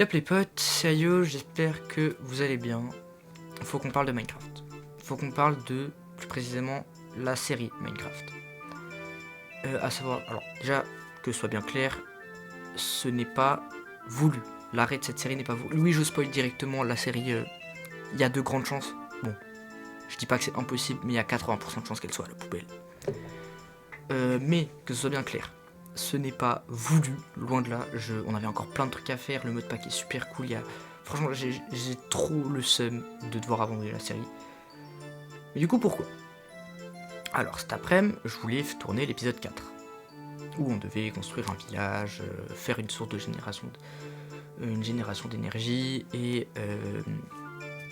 Yop les potes, c'est Ayo, j'espère que vous allez bien. Faut qu'on parle de Minecraft. Faut qu'on parle de, plus précisément, la série Minecraft. À savoir, alors déjà, que ce soit bien clair, ce n'est pas voulu. L'arrêt de cette série n'est pas voulu. Oui, je spoil directement la série, il y a de grandes chances. Bon, je dis pas que c'est impossible, mais il y a 80% de chances qu'elle soit à la poubelle. Mais, que ce soit bien clair, ce n'est pas voulu, loin de là. On avait encore plein de trucs à faire, le mode pack est super cool, franchement j'ai trop le seum de devoir abandonner la série. Mais du coup pourquoi? Alors cet après-midi, je voulais tourner l'épisode 4, où on devait construire un village, faire une source de une génération d'énergie et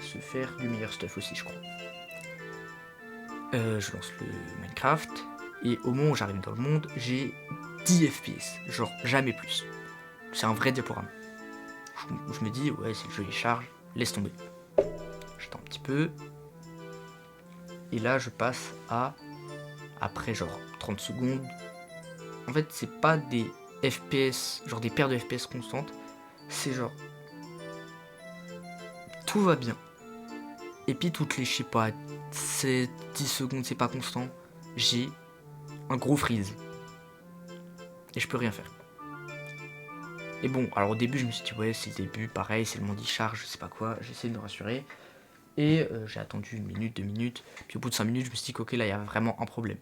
se faire du meilleur stuff aussi je crois. Je lance le Minecraft et au moment où j'arrive dans le monde, j'ai 10 FPS, genre jamais plus. C'est un vrai diaporama. Je me dis, ouais, si le jeu il charge, laisse tomber. J'attends un petit peu. Et là, je passe à, après genre 30 secondes. En fait, c'est pas des FPS, genre des paires de FPS constantes. C'est genre, tout va bien. Et puis toutes les, je sais pas, 7, 10 secondes, c'est pas constant. J'ai un gros freeze. Et je peux rien faire. Et bon, alors au début, je me suis dit, ouais, c'est le début, pareil, c'est le monde il charge, je sais pas quoi. J'essaie de me rassurer. Et j'ai attendu 1 minute, 2 minutes. Puis au bout de 5 minutes, je me suis dit qu'ok, là, il y a vraiment un problème.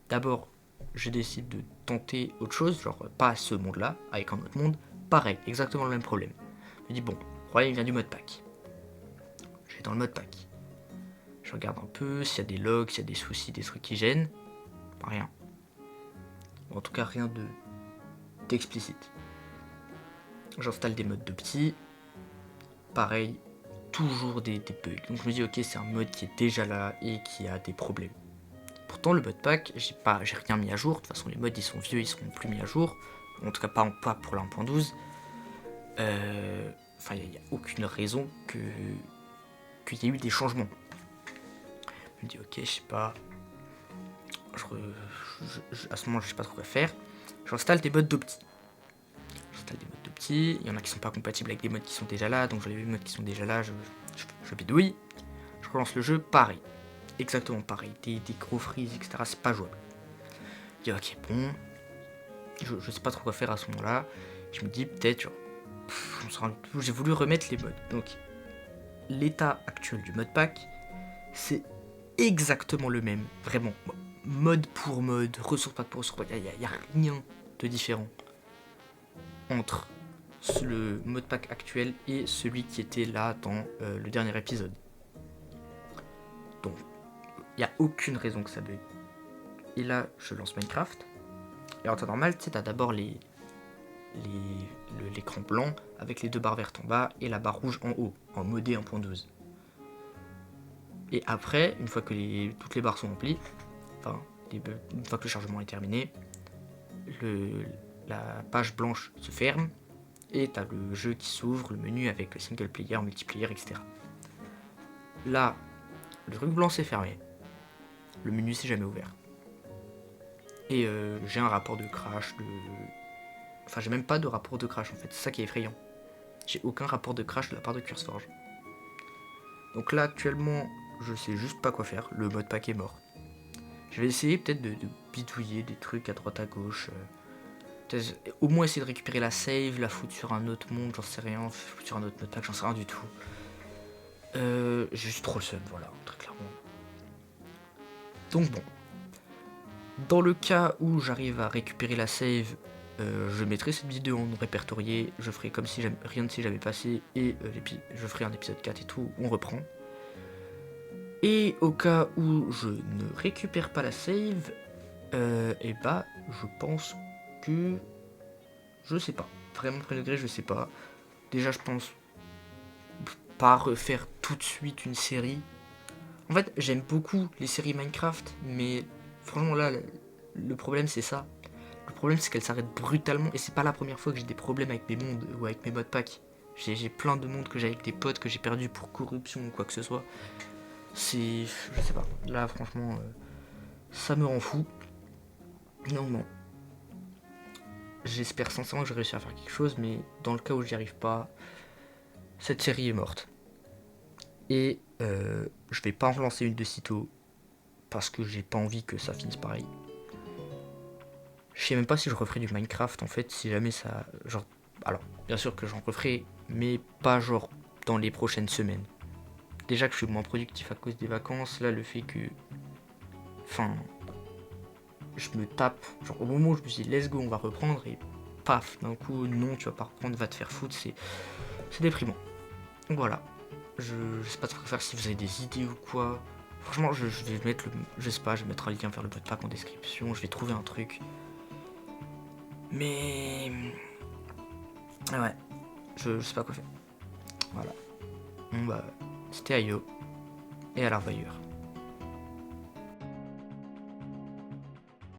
D'abord, je décide de tenter autre chose, genre pas ce monde-là, avec un autre monde. Pareil, exactement le même problème. Je me dis, bon, le problème vient du mode pack. Je vais dans le mode pack. Je regarde un peu s'il y a des logs, s'il y a des soucis, des trucs qui gênent. Rien. En tout cas, rien d'explicite. J'installe des modes de petits. Pareil, toujours des bugs. Donc je me dis, ok, c'est un mode qui est déjà là et qui a des problèmes. Pourtant, le mode pack, j'ai rien mis à jour. De toute façon, les mods ils sont vieux, ils seront plus mis à jour. En tout cas, pas pour la 1.12. Enfin, il n'y a aucune raison qu'il y ait eu des changements. Je me dis, ok, je sais pas. À ce moment, je sais pas trop quoi faire. J'installe des mods d'opti. Il y en a qui sont pas compatibles avec des mods qui sont déjà là. Donc, j'enlève les mods qui sont déjà là. Je bidouille. Je relance le jeu, pareil. Exactement pareil. Des gros freeze, etc. C'est pas jouable. Je dis, ok, bon. Je sais pas trop quoi faire à ce moment-là. Je me dis, peut-être, j'ai voulu remettre les mods. Donc, l'état actuel du mode pack, c'est exactement le même. Vraiment. Mode pour mode, ressource pack pour ressource pack. Il n'y a rien de différent entre le mode pack actuel et celui qui était là dans le dernier épisode. Donc, il n'y a aucune raison que ça bug. Et là, je lance Minecraft. Et en temps normal, tu sais, t'as d'abord l'écran blanc avec les deux barres vertes en bas et la barre rouge en haut, en modé 1.12. Et après, une fois que toutes les barres sont remplies, une fois que le chargement est terminé, la page blanche se ferme et t'as le jeu qui s'ouvre, le menu avec le single player, multiplayer, etc. Là, le truc blanc s'est fermé, le menu s'est jamais ouvert. Et j'ai un rapport de crash, Enfin, j'ai même pas de rapport de crash en fait, c'est ça qui est effrayant. J'ai aucun rapport de crash de la part de CurseForge. Donc là, actuellement, je sais juste pas quoi faire, le mode pack est mort. Je vais essayer peut-être de bidouiller des trucs à droite à gauche. Au moins essayer de récupérer la save, la foutre sur un autre monde, j'en sais rien, foutre sur un autre mode pack, j'en sais rien du tout. J'ai juste trop le seum, voilà, très clairement. Donc bon. Dans le cas où j'arrive à récupérer la save, je mettrai cette vidéo en répertorié, je ferai comme si rien de si j'avais passé, et je ferai un épisode 4 et tout, on reprend. Et au cas où je ne récupère pas la save, et bah je pense que je sais pas. Vraiment premier degré, je sais pas. Déjà je pense pas refaire tout de suite une série. En fait, j'aime beaucoup les séries Minecraft, mais franchement là, le problème c'est ça. Le problème c'est qu'elles s'arrêtent brutalement et c'est pas la première fois que j'ai des problèmes avec mes mondes ou avec mes modes pack. J'ai plein de mondes que j'ai avec des potes que j'ai perdu pour corruption ou quoi que ce soit. C'est... je sais pas. Là franchement, ça me rend fou. Non. J'espère sincèrement que je vais réussir à faire quelque chose, mais dans le cas où j'y arrive pas, cette série est morte. Et je vais pas en relancer une de sitôt parce que j'ai pas envie que ça finisse pareil. Je sais même pas si je referai du Minecraft en fait, si jamais ça. Genre. Alors, bien sûr que j'en referai, mais pas genre dans les prochaines semaines. Déjà que je suis moins productif à cause des vacances, là le fait que. Enfin. Je me tape. Genre au moment où je me dis let's go, on va reprendre et paf, d'un coup, non, tu vas pas reprendre, va te faire foutre, c'est déprimant. Donc voilà. Je sais pas trop quoi faire si vous avez des idées ou quoi. Franchement, je vais mettre le. Je sais pas, je vais mettre un lien vers le modpack en description, je vais trouver un truc. Mais. Ah ouais, je sais pas quoi faire. Voilà. Bon bah, c'était Ayo et à la revoyure.